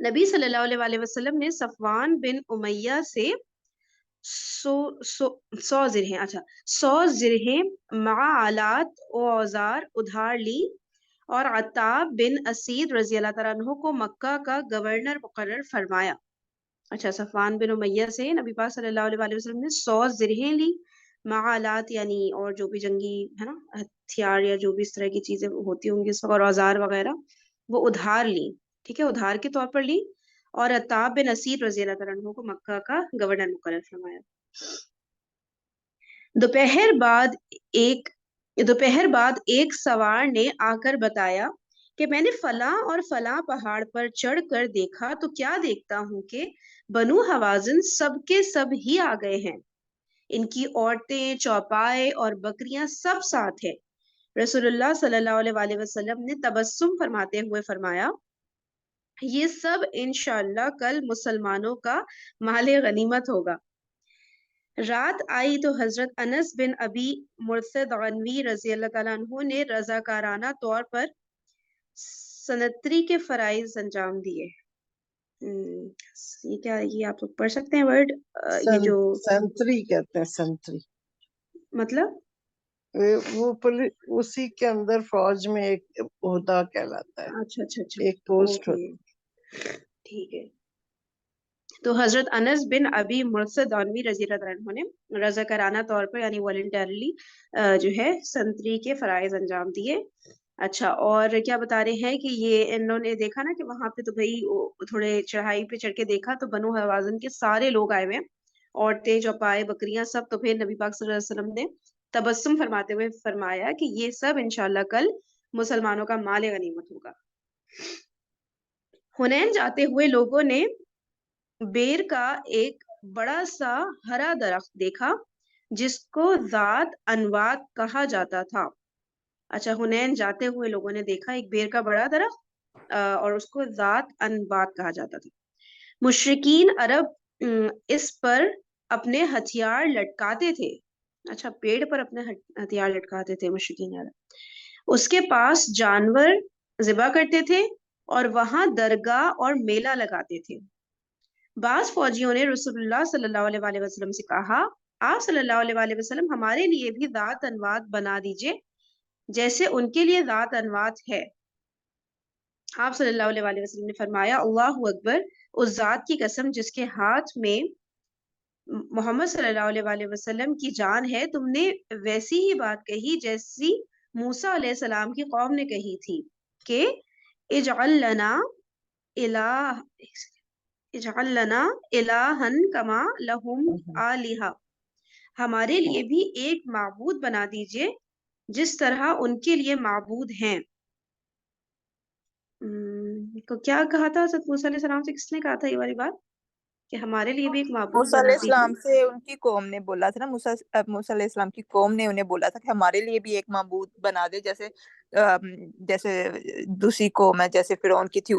نبی صلی اللہ علیہ وسلم نے صفوان بن امیہ سے 100 زرہیں، اچھا 100 زرہیں مع آلات و اوزار ادھار لی، اور عتاب بن اسید رضی اللہ تعالیٰ عنہ کو مکہ کا گورنر مقرر فرمایا. اچھا، صفوان بن امیہ سے نبی پاک صلی اللہ علیہ وسلم نے 100 زرہیں لی، مع آلات یعنی اور جو بھی جنگی ہے نا ہتھیار یا جو بھی اس طرح کی چیزیں ہوتی ہوں گی اس وقت، اور اوزار وغیرہ وہ ادھار لی، ٹھیک ہے، ادھار کے طور پر لی، اور عتاب بن اسید رضی اللہ تعالیٰ عنہ کو مکہ کا گورنر مقرر فرمایا. دوپہر بعد ایک سوار نے آ کر بتایا کہ میں نے فلاں اور فلاں پہاڑ پر چڑھ کر دیکھا تو کیا دیکھتا ہوں کہ بنو حوازن سب کے سب ہی آ گئے ہیں، ان کی عورتیں، چوپائے اور بکریاں سب ساتھ ہیں. رسول اللہ صلی اللہ علیہ وسلم نے تبسم فرماتے ہوئے فرمایا یہ سب انشاءاللہ کل مسلمانوں کا مال غنیمت ہوگا. رات آئی تو حضرت انس بن ابی مرثد عنوی رضی اللہ تعالیٰ عنہ نے رضاکارانہ طور پر سنتری کے فرائض انجام دیے. یہ کیا، یہ آپ لوگ پڑھ سکتے ہیں ورڈ، یہ جو سنتری کہتے ہیں، سنتری مطلب وہ اسی کے اندر فوج میں ایک عہدہ کہلاتا ہے، اچھا اچھا اچھا، ایک پوسٹ اوکے ہوتی. ٹھیک ہے. تو حضرت انس بن ابی مرثد عنوی رضی اللہ عنہ نے رضاکارانہ طور پر یعنی والنٹرلی جو ہے سنتری کے فرائض انجام دیے. اچھا، اور کیا بتا رہے ہیں کہ یہ انہوں نے دیکھا نا کہ وہاں پہ تو بھائی تھوڑے چڑھائی پہ چڑھ کے دیکھا تو بنو حوازن کے سارے لوگ آئے ہوئے ہیں، عورتیں، چوپائے، بکریاں سب. تو پھر نبی پاک صلی اللہ علیہ وسلم نے تبسم فرماتے ہوئے فرمایا کہ یہ سب انشاءاللہ کل مسلمانوں کا مال غنیمت ہوگا. حنین جاتے ہوئے لوگوں نے بیر کا ایک بڑا سا ہرا درخت دیکھا جس کو ذات انوات کہا جاتا تھا. اچھا، حنین جاتے ہوئے لوگوں نے دیکھا ایک بیر کا بڑا درخت اور اس کو ذات انوات کہا جاتا تھا. مشرکین عرب اس پر اپنے ہتھیار لٹکاتے تھے. اچھا، پیڑ پر اپنے ہتھیار لٹکاتے تھے مشرکین عرب. اس کے پاس جانور ذبح کرتے تھے اور وہاں درگاہ اور میلہ لگاتے تھے. بعض فوجیوں نے رسول اللہ صلی اللہ علیہ وسلم سے کہا آپ صلی اللہ علیہ وسلم ہمارے لیے بھی ذات انوات بنا دیجئے جیسے ان کے لیے ذات انوات ہے. آپ صلی اللہ علیہ وسلم نے فرمایا اللہ اکبر، اس ذات کی قسم جس کے ہاتھ میں محمد صلی اللہ علیہ وسلم کی جان ہے، تم نے ویسی ہی بات کہی جیسی موسیٰ علیہ السلام کی قوم نے کہی تھی کہ اجعل لنا الہن کما لہم آلہہ، ہمارے لیے بھی ایک معبود بنا دیجئے جس طرح ان کے لیے معبود ہیں. کو کیا کہا تھا حضرت موسیٰ علیہ السلام سے؟ کس نے کہا تھا یہ والی بات کہ ہمارے لیے بھی ایک معبود موسیٰ بنا علیہ دیجئے؟ السلام سے ان کی قوم نے بولا تھا نا، موسیٰ علیہ السلام کی قوم نے انہیں بولا تھا کہ ہمارے لیے بھی ایک معبود بنا دے، جیسے دوسری قوم ہے جیسے فرعون کی تھی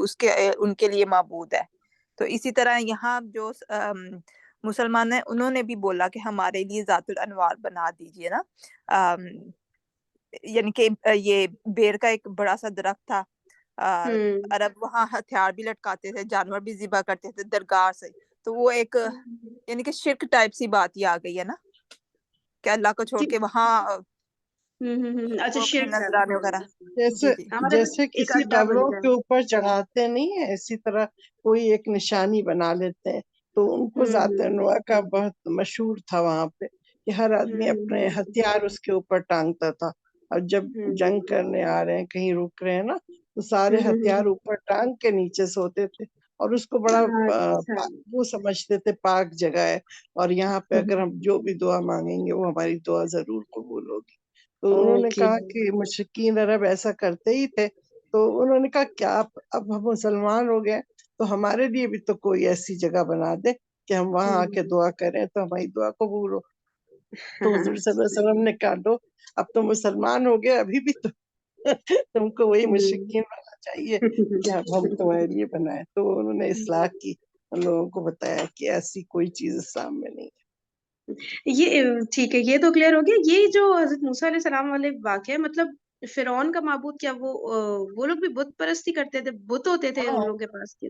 ان کے لیے معبود ہے. تو اسی طرح یہاں جو مسلمان ہیں انہوں نے بھی بولا کہ ہمارے لیے ذات الانوار بنا دیجئے نا. یعنی کہ یہ بیر کا ایک بڑا سا درخت تھا، عرب وہاں ہتھیار بھی لٹکاتے تھے، جانور بھی ذبح کرتے تھے درگاہ سے. تو وہ ایک یعنی کہ شرک ٹائپ سی بات ہی آ گئی ہے نا کہ اللہ کو چھوڑ کے وہاں اچھا، وہ اپنے شرک ہے. نذرانے وغیرہ. جیسے جی جیسے ایک کسی اڈا قبروں بنتا کے ہے. اوپر چڑھاتے نہیں ہیں، اسی طرح کوئی ایک نشانی بنا لیتے ہیں. تو ان کو ذات انواع کا بہت مشہور تھا وہاں پہ کہ ہر آدمی اپنے ہتھیار اس کے اوپر ٹانگتا تھا، اور جب جنگ کرنے آ رہے ہیں، کہیں رک رہے ہیں نا، تو سارے ہتھیار اوپر ٹانگ کے نیچے سوتے تھے، اور اس کو بڑا اچھا. وہ سمجھتے تھے پاک جگہ ہے، اور یہاں پہ اگر ہم جو بھی دعا مانگیں گے وہ ہماری دعا ضرور قبول ہوگی. تو انہوں نے اوکے. کہا کہ مشرکین عرب ایسا کرتے ہی تھے. تو انہوں نے کہا کیا اب ہم مسلمان ہو گئے تو ہمارے لیے بھی تو کوئی ایسی جگہ بنا دے کہ ہم وہاں آ کے دعا کریں تو ہماری دعا قبول ہو. تو حضور صلی اللہ علیہ وسلم نے کہا دو، اب تو مسلمان ہو گئے، ابھی بھی تو تم کو وہی مشرکین بننا چاہیے کہ اب ہم تمہارے لیے بنائیں. تو انہوں نے اصلاح کی، ان لوگوں کو بتایا کہ ایسی کوئی چیز اسلام میں نہیں. یہ ٹھیک ہے، یہ تو کلیئر ہو گیا. یہ جو حضرت موسیٰ علیہ السلام والے واقعہ، مطلب فرعون کا معبود کیا وہ لوگ بھی بت پرستی کرتے تھے؟ بت ہوتے تھے ان لوگوں کے پاس کے؟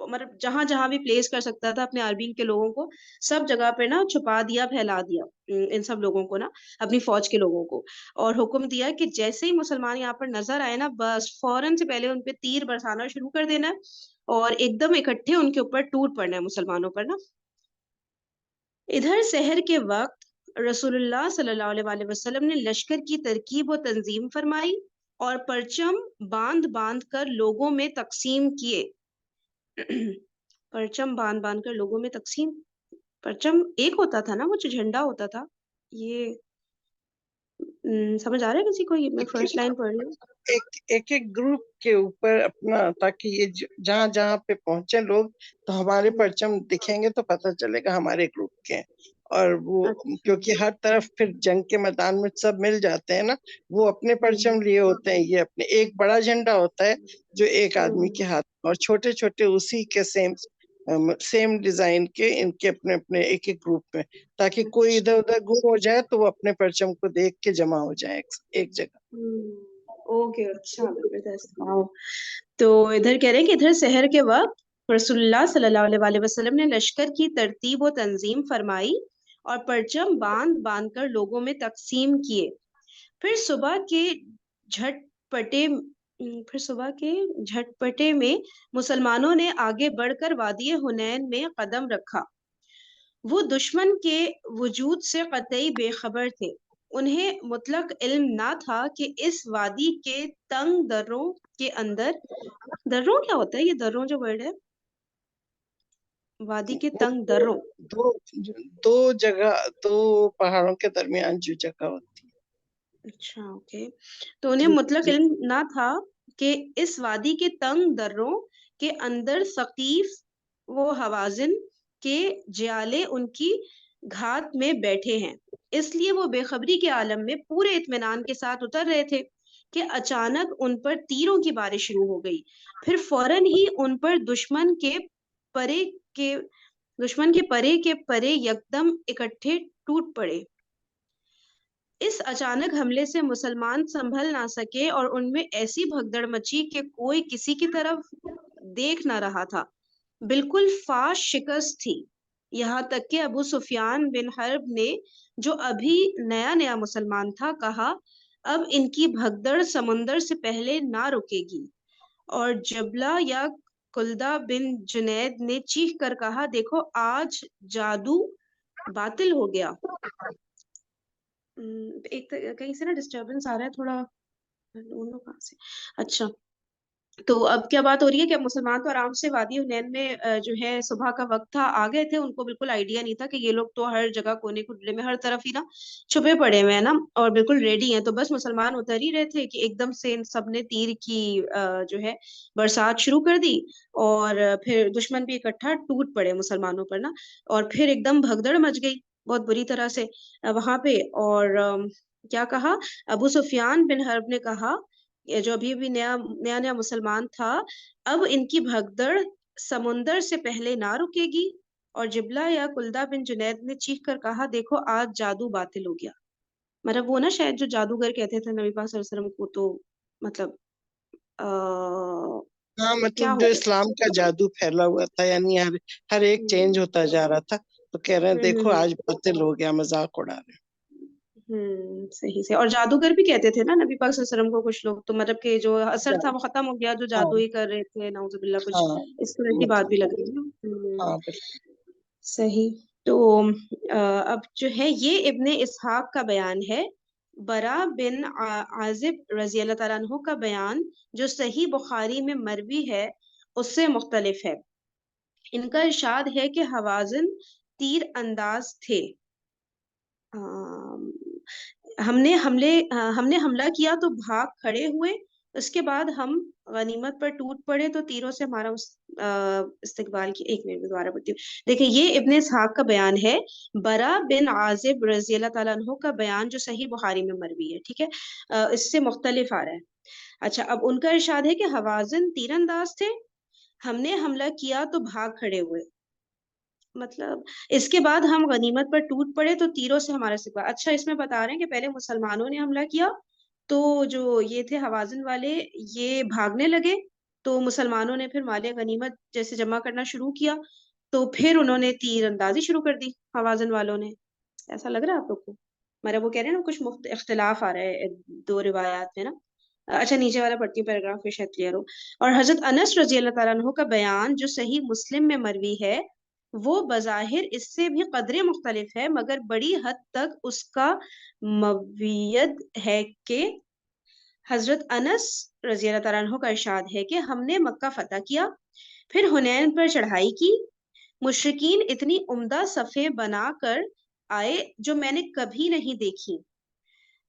مطلب جہاں جہاں بھی پلیس کر سکتا تھا اپنے عربین کے لوگوں کو، سب جگہ پہ نا چھپا دیا، پھیلا دیا ان سب لوگوں کو نا، اپنی فوج کے لوگوں کو، اور حکم دیا کہ جیسے ہی مسلمان یہاں پر نظر آئے نا، بس فوراً سے پہلے ان پہ تیر برسانا شروع کر دینا ہے اور ایک دم اکٹھے ان کے اوپر ٹوٹ پڑنا ہے مسلمانوں پر نا۔ ادھر سحر کے وقت رسول اللہ صلی اللہ علیہ وآلہ وسلم نے لشکر کی ترکیب و تنظیم فرمائی اور پرچم باندھ باندھ کر لوگوں میں تقسیم کیے۔ پرچم باندھ باندھ کر لوگوں میں تقسیم، پرچم ایک ہوتا تھا نا، وہ جو جھنڈا ہوتا تھا، یہ سمجھ آ رہا ہے کسی کو؟ یہ میں فرسٹ لائن پڑھ رہی ہوں۔ ایک ایک گروپ کے اوپر اپنا، تاکہ یہ جہاں جہاں پہ پہنچے لوگ تو ہمارے پرچم دکھیں گے تو پتہ چلے گا ہمارے گروپ کے ہیں۔ اور وہ کیونکہ ہر طرف پھر جنگ کے میدان میں سب مل جاتے ہیں نا، وہ اپنے پرچم لیے ہوتے ہیں، یہ اپنے، ایک بڑا جھنڈا ہوتا ہے جو ایک آدمی کے ہاتھ میں، اور چھوٹے چھوٹے اسی کے سیم ڈیزائن کے ان کے اپنے اپنے ایک ایک گروپ میں، تاکہ کوئی ادھر ادھر گم ہو جائے تو وہ اپنے پرچم کو دیکھ کے جمع ہو جائے ایک جگہ۔ اوکے، اچھا۔ تو ادھر کہہ رہے ہیں کہ ادھر سحر کے وقت رسول اللہ صلی اللہ علیہ وآلہ وسلم نے لشکر کی ترتیب و تنظیم فرمائی اور پرچم باندھ باندھ کر لوگوں میں تقسیم کیے۔ پھر صبح کے جھٹ پٹے میں مسلمانوں نے آگے بڑھ کر وادی حنین میں قدم رکھا۔ وہ دشمن کے وجود سے قطعی بے خبر تھے، انہیں مطلق علم نہ تھا کہ اس وادی کے تنگ دروں کے اندر، دروں کیا ہوتا ہے یہ دروں جو ورڈ ہے، وادی کے تنگ دروں، دو جگہ، دو پہاڑوں کے درمیان جو جگہ ہوتی ہے۔ اچھا، اوکے۔ تو انہیں مطلق علم نہ تھا کہ اس وادی کے تنگ دروں کے اندر ثقیف و حوازن کے جیالے ان کی گھات میں بیٹھے ہیں، اس لیے وہ بے خبری کے عالم میں پورے اطمینان کے ساتھ اتر رہے تھے کہ اچانک ان پر تیروں کی بارش شروع ہو گئی۔ پھر فوراً ہی ان پر دشمن کے پرے کے پرے یکدم اکٹھے ٹوٹ پڑے۔ اس اچانک حملے سے مسلمان سنبھل نہ سکے اور ان میں ایسی بھگدڑ مچی کہ کوئی کسی کی طرف دیکھ نہ رہا تھا، بالکل فاش شکست تھی۔ یہاں تک کہ ابو سفیان بن حرب نے، جو ابھی نیا نیا مسلمان تھا، کہا اب ان کی بھگدڑ سمندر سے پہلے نہ رکے گی، اور جبلہ یا کلدہ بن جنید نے چیخ کر کہا دیکھو آج جادو باطل ہو گیا۔ ایک کہیں سے نا ڈسٹربنس آ رہا ہے تھوڑا، کہاں سے؟ اچھا، تو اب کیا بات ہو رہی ہے کہ مسلمان تو آرام سے وادی حنین میں جو ہے صبح کا وقت تھا آ گئے تھے، ان کو بالکل آئیڈیا نہیں تھا کہ یہ لوگ تو ہر جگہ کونے کونے میں ہر طرف ہی نا چھپے پڑے ہوئے ہیں نا، اور بالکل ریڈی ہیں۔ تو بس مسلمان اتر ہی رہے تھے کہ ایک دم سے ان سب نے تیر کی جو ہے برسات شروع کر دی، اور پھر دشمن بھی اکٹھا ٹوٹ پڑے مسلمانوں پر نا، اور پھر ایک دم بھگدڑ مچ گئی بہت بری طرح سے وہاں پہ۔ اور کیا کہا ابو سفیان بن حرب نے، کہا جو ابھی بھی نیا مسلمان تھا، اب ان کی بھگدڑ سمندر سے پہلے نہ رکے گی، اور جبلہ یا کلدہ بن جنید نے چیخ کر کہا دیکھو آج جادو باطل ہو گیا۔ مطلب وہ نا شاید جو جادوگر کہتے تھے نبی پاک صلی اللہ علیہ وسلم کو، تو مطلب ہاں، کیا مطلب ہو جو گیا؟ اسلام کا جادو پھیلا ہوا تھا، یعنی ہر ایک چینج ہوتا جا رہا تھا، تو کہہ رہے ہیں دیکھو آج باطل ہو گیا، مذاق اڑا رہے ہیں۔ صحیح سے، اور جادوگر بھی کہتے تھے نا نبی پاک صلی اللہ علیہ وسلم کو کچھ لوگ، تو مطلب کہ جو اثر تھا وہ ختم ہو گیا، جو ہاں جادو ہی کر رہے تھے نعوذ باللہ، کچھ ہاں، اس طرح کی بات بھی لگ رہی ہے نا۔ ہاں بالکل۔ صحیح۔ تو اب جو ہے یہ ابن اسحاق کا بیان ہے۔ برا بن عازب رضی اللہ تعالیٰ عنہ کا بیان جو صحیح بخاری میں مروی ہے اس سے مختلف ہے۔ ان کا ارشاد ہے کہ حوازن تیر انداز تھے، ہم نے حملہ کیا تو بھاگ کھڑے ہوئے، اس کے بعد ہم غنیمت پر ٹوٹ پڑے تو تیروں سے ہمارا استقبال کی۔ ایک منٹ دوبارہ پڑھتی ہوں، دیکھیں یہ ابن اسحاق کا بیان ہے، برا بن عازب رضی اللہ تعالیٰ عنہ کا بیان جو صحیح بخاری میں مروی ہے، ٹھیک ہے، اس سے مختلف آ رہا ہے۔ اچھا، اب ان کا ارشاد ہے کہ حوازن تیر انداز تھے، ہم نے حملہ کیا تو بھاگ کھڑے ہوئے، مطلب اس کے بعد ہم غنیمت پر ٹوٹ پڑے تو تیروں سے ہمارا استقبال۔ اچھا، اس میں بتا رہے ہیں کہ پہلے مسلمانوں نے حملہ کیا تو جو یہ تھے حوازن والے یہ بھاگنے لگے، تو مسلمانوں نے پھر مال غنیمت جیسے جمع کرنا شروع کیا، تو پھر انہوں نے تیر اندازی شروع کر دی حوازن والوں نے. ایسا لگ رہا ہے آپ لوگ کو؟ میرا وہ کہہ رہے ہیں نا کچھ اختلاف آ رہا ہے دو روایات میں نا. اچھا نیچے والا پڑھتی ہوں پیراگراف پہ شاید کلیئر ہو. اور حضرت انس رضی اللہ تعالیٰ عنہ کا بیان جو صحیح مسلم میں مروی ہے وہ بظاہر اس سے بھی قدرے مختلف ہے، مگر بڑی حد تک اس کا موید ہے کہ حضرت انس رضی اللہ تعالیٰ عنہ کا ارشاد ہے کہ ہم نے مکہ فتح کیا، پھر حنین پر چڑھائی کی. مشرکین اتنی عمدہ صفیں بنا کر آئے جو میں نے کبھی نہیں دیکھی.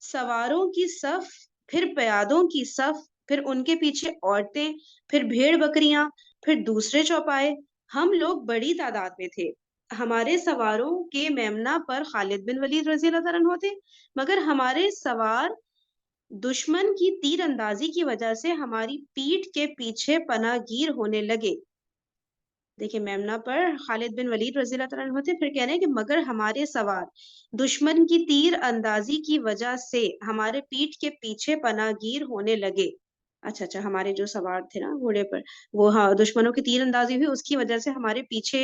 سواروں کی صف، پھر پیادوں کی صف، پھر ان کے پیچھے عورتیں، پھر بھیڑ بکریاں، پھر دوسرے چوپائے. ہم لوگ بڑی تعداد میں تھے. ہمارے سواروں کے میمنہ پر خالد بن ولید رضی اللہ تعالیٰ عنہ تھے، مگر ہمارے سوار دشمن کی تیر اندازی کی وجہ سے ہماری پیٹھ کے پیچھے پناہ گیر ہونے لگے. دیکھیں میمنہ پر خالد بن ولید رضی اللہ تعالیٰ عنہ تھے، پھر کہہ رہے ہیں کہ مگر ہمارے سوار دشمن کی تیر اندازی کی وجہ سے ہمارے پیٹھ کے پیچھے پناہ گیر ہونے لگے. اچھا ہمارے جو سوار تھے نا گھوڑے پر، وہ ہاں دشمنوں کی تیر اندازی ہوئی، اس کی وجہ سے ہمارے پیچھے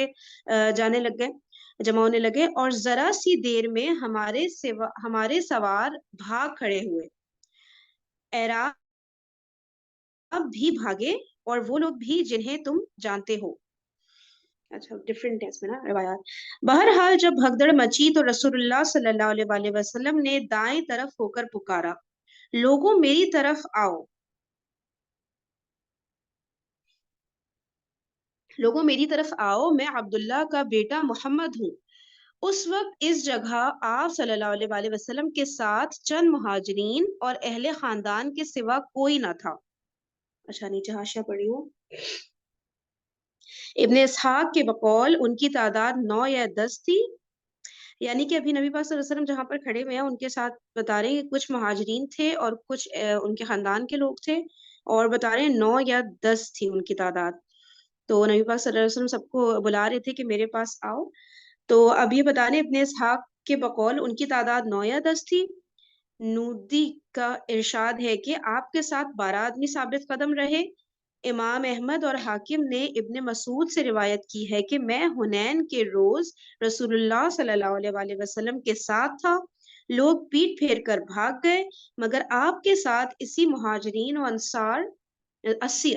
جانے لگ گئے، جمع ہونے لگے. اور ذرا سی دیر میں ہمارے سوار بھاگ کھڑے ہوئے. اعراب بھی بھاگے اور وہ لوگ بھی جنہیں تم جانتے ہو. اچھا ڈفرینٹ ہے اس میں نا روایات. بہرحال جب بھگدڑ مچی تو رسول اللہ صلی اللہ علیہ وآلہ وسلم نے دائیں طرف ہو کر پکارا، لوگوں میری طرف آؤ، لوگوں میری طرف آؤ، میں عبداللہ کا بیٹا محمد ہوں. اس وقت اس جگہ آپ صلی اللہ علیہ وآلہ وسلم کے ساتھ چند مہاجرین اور اہل خاندان کے سوا کوئی نہ تھا. اچھا نیچے حاشیہ پڑھی ہوں. ابن اسحاق کے بقول ان کی تعداد 9 یا 10 تھی، یعنی کہ ابھی نبی پاک صلی اللہ علیہ وسلم جہاں پر کھڑے ہوئے ہیں ان کے ساتھ بتا رہے ہیں کہ کچھ مہاجرین تھے اور کچھ ان کے خاندان کے لوگ تھے، اور بتا رہے ہیں 9 یا 10 تھی ان کی تعداد. تو نبی پاک صلی اللہ علیہ وسلم سب کو بلا رہے تھے کہ میرے پاس آؤ. تو اب یہ بتا رہے ابن اسحاق کے بقول ان کی تعداد 9 یا 10 تھی. نودی کا ارشاد ہے کہ آپ کے ساتھ 12 آدمی ثابت قدم رہے. امام احمد اور حاکم نے ابن مسعود سے روایت کی ہے کہ میں حنین کے روز رسول اللہ صلی اللہ علیہ وآلہ وسلم کے ساتھ تھا. لوگ پیٹ پھیر کر بھاگ گئے، مگر آپ کے ساتھ اسی مہاجرین و انصار 80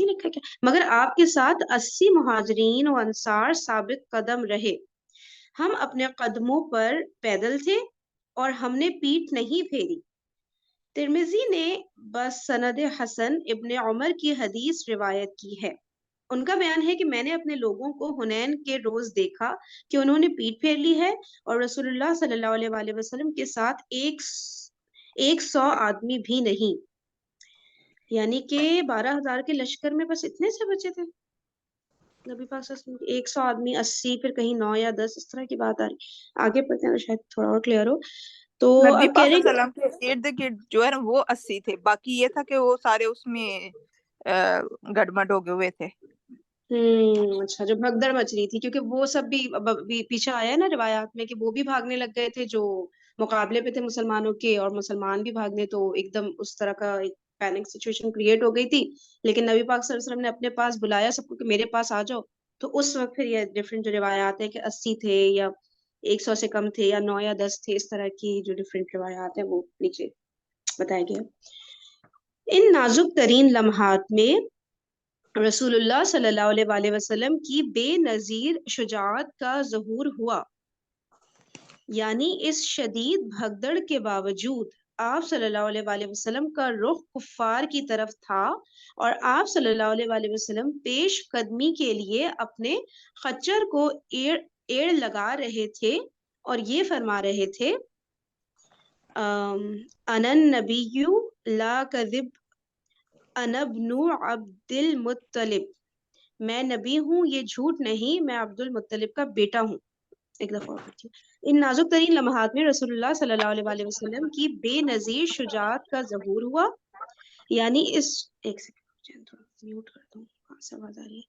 لکھا کیا، مگر آپ کے ساتھ 80 مہاجرین و انصار ثابت قدم رہے. ہم اپنے قدموں پر پیدل تھے اور ہم نے پیٹھ نہیں پھیری. ترمذی نے بس سند حسن ابن عمر کی حدیث روایت کی ہے. ان کا بیان ہے کہ میں نے اپنے لوگوں کو حنین کے روز دیکھا کہ انہوں نے پیٹھ پھیر لی ہے اور رسول اللہ صلی اللہ علیہ وآلہ وسلم کے ساتھ 100 آدمی بھی نہیں، یعنی کہ 12,000 کے لشکر میں بس اتنے سے بچے تھے. نبی پاک صلی اللہ علیہ وسلم 100 آدمی 80، پھر کہیں 9 یا 10 اس طرح کی بات آ رہی. آگے پڑھتے ہیں شاید تھوڑا اور کلیئر ہو. تو نبی اب کہہ پاک رہے صلی اللہ علیہ وسلم کے ارد گرد جو ہے نا وہ 80 تھے، باقی یہ تھا کہ وہ سارے اس میں گڑمٹ ہو گئے ہوئے تھے. اچھا جو بھگدڑ مچ رہی تھی، کیونکہ وہ سب بھی پیچھے آیا ہے نا روایات میں کہ وہ بھی بھاگنے لگ گئے تھے جو مقابلے پہ تھے مسلمانوں کے، اور مسلمان بھی بھاگنے، تو ایک دم اس طرح کا ایک پینک سچویشن کریٹ ہو گئی تھی. لیکن نبی پاک صلی اللہ علیہ وسلم نے اپنے پاس بلایا سب کو کہ میرے پاس آ جاؤ. تو اس وقت پھر یہ ڈفرینٹ جو روایات ہیں کہ 80 تھے یا 100 سے کم تھے یا 9 یا 10 تھے، اس طرح کی جو ڈفرینٹ روایات ہیں وہ نیچے بتایا گیا. ان نازک ترین لمحات میں رسول اللہ صلی اللہ علیہ وآلہ وسلم کی بے نظیر شجاعت کا ظہور ہوا. یعنی اس شدید بھگدڑ کے باوجود آپ صلی اللہ علیہ وآلہ وسلم کا رخ کفار کی طرف تھا، اور آپ صلی اللہ علیہ وآلہ وسلم پیش قدمی کے لیے اپنے خچر کو ایڑ لگا رہے تھے اور یہ فرما رہے تھے انا النبی لا کذب انا ابن عبد المطلب، میں نبی ہوں یہ جھوٹ نہیں، میں عبد المطلب کا بیٹا ہوں. ایک دفعہ اور پڑھتی ہوں. ان نازک ترین لمحات میں رسول اللہ صلی اللہ علیہ وآلہ وسلم کی بے نظیر شجاعت کا ظہور ہوا. یعنی اس ایک سیکنڈ میوٹ کر دوں، کہاں سے آواز آ رہی ہے.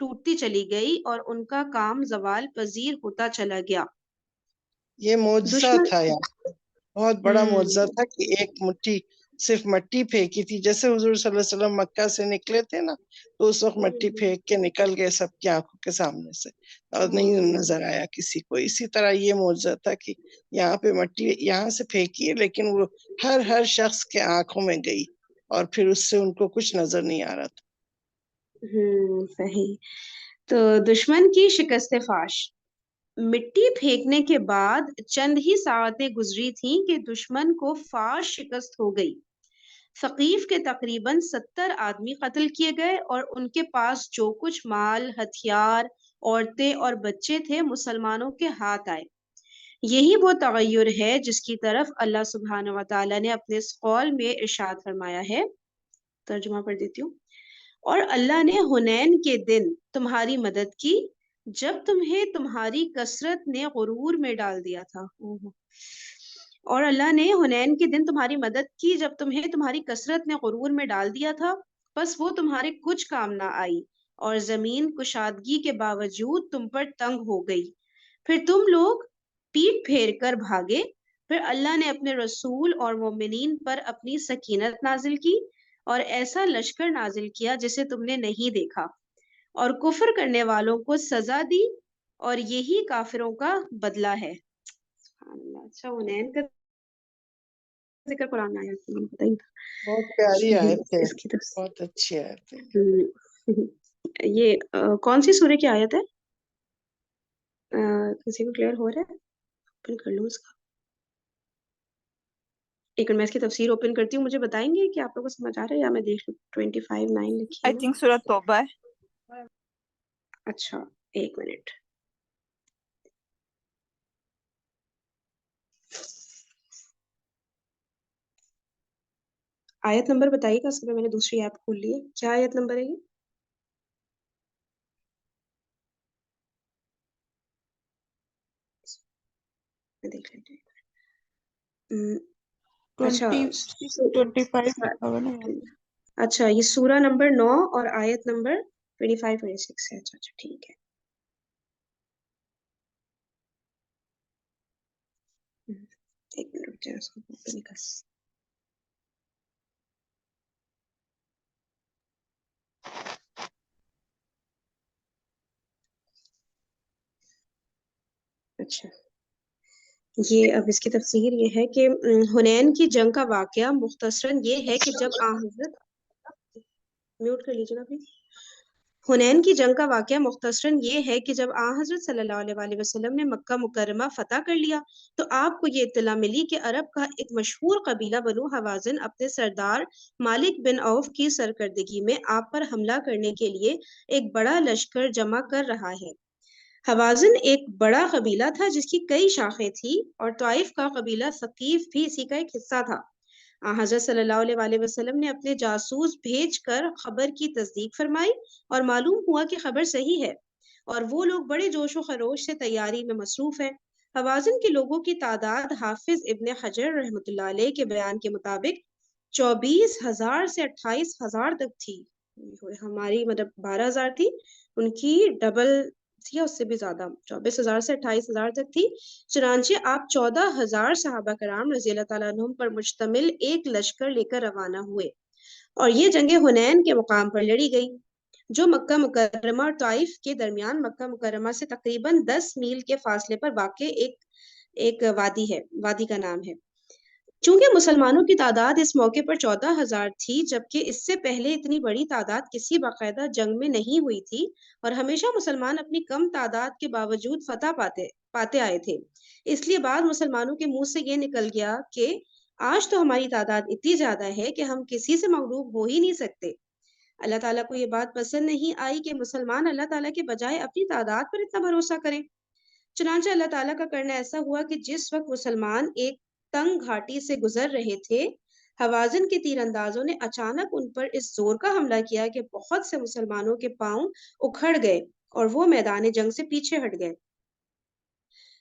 ٹوٹتی چلی گئی اور ان کا کام زوال پذیر ہوتا چلا گیا. یہ معجزہ دشمن تھا یار، بہت بڑا معجزہ تھا کہ ایک مٹھی صرف مٹی پھینکی تھی. جیسے حضور صلی اللہ علیہ وسلم مکہ سے نکلے تھے نا، تو اس وقت مٹی پھینک کے نکل گئے سب کی آنکھوں کے سامنے سے، اور نہیں نظر آیا کسی کو. اسی طرح یہ معجزہ تھا کہ یہاں پہ مٹی یہاں سے پھینکی ہے، لیکن وہ ہر شخص کے آنکھوں میں گئی، اور پھر اس سے ان کو کچھ نظر نہیں آ رہا تھا. صحیح. تو دشمن کی شکست فاش. مٹی پھینکنے کے بعد چند ہی ساعتیں گزری تھیں کہ دشمن کو فاش شکست ہو گئی. ثقیف کے تقریباً 70 آدمی قتل کیے گئے اور ان کے پاس جو کچھ مال، ہتھیار، عورتیں اور بچے تھے مسلمانوں کے ہاتھ آئے. یہی وہ تغیر ہے جس کی طرف اللہ سبحانہ و تعالیٰ نے اپنے اس قول میں ارشاد فرمایا ہے. ترجمہ پڑھ دیتی ہوں. اور اللہ نے حنین کے دن تمہاری مدد کی جب تمہیں تمہاری کثرت نے غرور میں ڈال دیا تھا. اور اللہ نے حنین کے دن تمہاری مدد کی جب تمہیں تمہاری کثرت نے غرور میں ڈال دیا تھا، بس وہ تمہارے کچھ کام نہ آئی اور زمین کشادگی کے باوجود تم پر تنگ ہو گئی. پھر تم لوگ پیٹ پھیر کر بھاگے. پھر اللہ نے اپنے رسول اور مومنین پر اپنی سکینت نازل کی اور ایسا لشکر نازل کیا جسے تم نے نہیں دیکھا، اور کفر کرنے والوں کو سزا دی، اور یہی کافروں کا بدلہ ہے. سبحان اللہ. اچھا، حنین کا ذکر قرآن میں آیا تھا، مجھے پتہ ہی تھا. بہت پیاری آیت ہے، اس کی بہت اچھی آیت ہے. یہ کون سی سورہ کی آیت ہے؟ کسی کو کلیئر ہو رہا ہے؟ اوپن کر لوں اس کا. ایک منٹ میں اس کی تفسیر اوپن کرتی ہوں. مجھے بتائیں گے کہ آپ لوگوں کو سمجھ آ رہا ہے یا میں دیکھ لوں؟ 25:9 لکھی آئی ہے. تھنک سورۃ توبہ ہے. اچھا، ایک منٹ. آیت نمبر بتائیے گا. میں نے دوسری ایپ کھول لی ہے. کیا آیت نمبر ہے یہ؟ میں دیکھ لیتی ہوں. اچھا 25 لکھا ہوا نا یہاں. اچھا، یہ سورہ نمبر 9 اور آیت نمبر 25-26 ہے. اچھا ٹھیک ہے. ایک منٹ رک جائے، اس کو اوپن کر. اچھا، یہ اب اس کی تفسیر یہ ہے کہ حنین کی جنگ کا واقعہ مختصراً یہ ہے کہ جب حضرت میوٹ کر لیجیے گا پلیز. حنین کی جنگ کا واقعہ مختصراً یہ ہے کہ جب حضرت صلی اللہ علیہ وآلہ وسلم نے مکہ مکرمہ فتح کر لیا تو آپ کو یہ اطلاع ملی کہ عرب کا ایک مشہور قبیلہ بنو حوازن اپنے سردار مالک بن عوف کی سرکردگی میں آپ پر حملہ کرنے کے لیے ایک بڑا لشکر جمع کر رہا ہے. حوازن ایک بڑا قبیلہ تھا جس کی کئی شاخیں تھیں، اور طائف کا قبیلہ ثقیف بھی اسی کا ایک حصہ تھا. حضرت صلی اللہ علیہ وآلہ وسلم نے اپنے جاسوس بھیج کر خبر کی تصدیق فرمائی اور معلوم ہوا کہ خبر صحیح ہے، اور وہ لوگ بڑے جوش و خروش سے تیاری میں مصروف ہیں. حوازن کے لوگوں کی تعداد حافظ ابن حجر رحمۃ اللہ علیہ کے بیان کے مطابق 24,000 سے 28,000 تک تھی. ہماری مطلب 12,000 تھی، ان کی ڈبل تھی، اس سے بھی زیادہ 24,000 سے 28,000 تک تھی. چنانچہ آپ 14,000 صحابہ کرام رضی اللہ تعالیٰ عنہم پر مشتمل ایک لشکر لے کر روانہ ہوئے، اور یہ جنگ حنین کے مقام پر لڑی گئی، جو مکہ مکرمہ اور طائف کے درمیان مکہ مکرمہ سے تقریباً 10 میل کے فاصلے پر واقع ایک وادی ہے. وادی کا نام ہے. چونکہ مسلمانوں کی تعداد اس موقع پر 14,000 تھی، جبکہ اس سے پہلے اتنی بڑی تعداد کسی باقاعدہ جنگ میں نہیں ہوئی تھی، اور ہمیشہ مسلمان اپنی کم تعداد کے باوجود فتح پاتے آئے تھے، اس لیے بعض مسلمانوں کے منہ سے یہ نکل گیا کہ آج تو ہماری تعداد اتنی زیادہ ہے کہ ہم کسی سے مغلوب ہو ہی نہیں سکتے. اللہ تعالیٰ کو یہ بات پسند نہیں آئی کہ مسلمان اللہ تعالیٰ کے بجائے اپنی تعداد پر اتنا بھروسہ کریں. چنانچہ اللہ تعالیٰ کا کرنا ایسا ہوا کہ جس وقت مسلمان ایک تنگ گھاٹی سے گزر رہے تھے، حوازن کے تیر اندازوں نے اچانک ان پر اس زور کا حملہ کیا کہ بہت سے مسلمانوں کے پاؤں اکھڑ گئے اور وہ میدان جنگ سے پیچھے ہٹ گئے.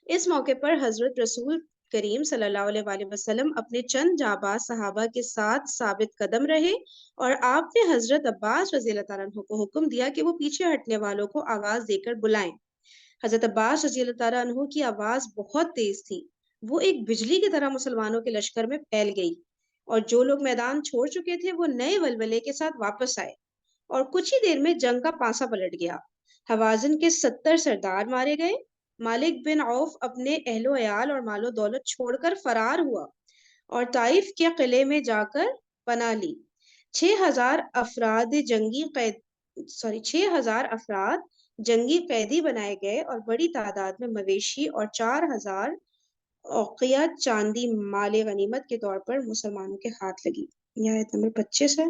اس موقع پر حضرت رسول کریم صلی اللہ علیہ وآلہ وسلم اپنے چند جانباز صحابہ کے ساتھ ثابت قدم رہے اور آپ نے حضرت عباس رضی اللہ تعالیٰ عنہ کو حکم دیا کہ وہ پیچھے ہٹنے والوں کو آواز دے کر بلائیں۔ حضرت عباس رضی اللہ تعالیٰ عنہ کی آواز بہت تیز تھی، وہ ایک بجلی کی طرح مسلمانوں کے لشکر میں پھیل گئی، اور جو لوگ میدان چھوڑ چکے تھے وہ نئے ولولے کے ساتھ واپس آئے، اور کچھ ہی دیر میں جنگ کا پانسا پلٹ گیا۔ حوازن کے 70 سردار مارے گئے۔ مالک بن عوف اپنے اہل و عیال اور مال و دولت چھوڑ کر فرار ہوا اور طائف کے قلعے میں جا کر پناہ لی۔ 6,000 افراد جنگی قیدی بنائے گئے اور بڑی تعداد میں مویشی اور 4,000 اوقیہ چاندی مال غنیمت کے طور پر مسلمانوں کے ہاتھ لگی۔ یہ آیت نمبر 25 ہے۔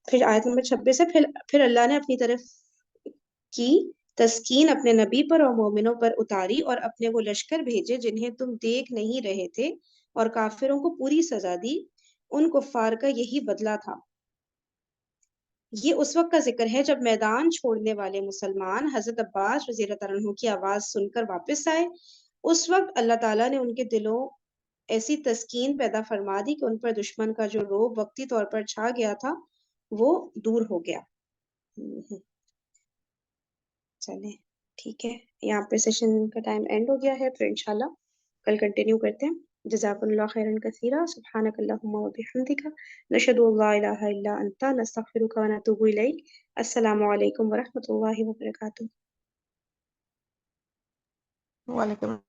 پھر آیت نمبر 26 ہے، پھر اللہ نے اپنی طرف کی تسکین اپنے نبی پر اور مومنوں پر اتاری اور اپنے وہ لشکر بھیجے جنہیں تم دیکھ نہیں رہے تھے، اور کافروں کو پوری سزا دی۔ ان کفار کا یہی بدلہ تھا۔ یہ اس وقت کا ذکر ہے جب میدان چھوڑنے والے مسلمان حضرت عباس رضی اللہ تعالیٰ عنہ کی آواز سن کر واپس آئے۔ اس وقت اللہ تعالیٰ نے ان کے دلوں ایسی تسکین پیدا فرما دی کہ ان پر دشمن کا جو رعب وقتی طور پر چھا گیا تھا وہ دور ہو گیا۔ چلیں ٹھیک ہے، یہاں پہ سیشن کا ٹائم اینڈ ہو گیا ہے، پھر انشاءاللہ کل کنٹینیو کرتے ہیں۔ جزاکم اللہ خیرا کثیرا، سبحانک اللہم و بحمدک، نشہد ان لا الہ الا انت، نستغفرک و نتوب الیک۔ السلام علیکم ورحمۃ اللہ وبرکاتہ۔ وعلیکم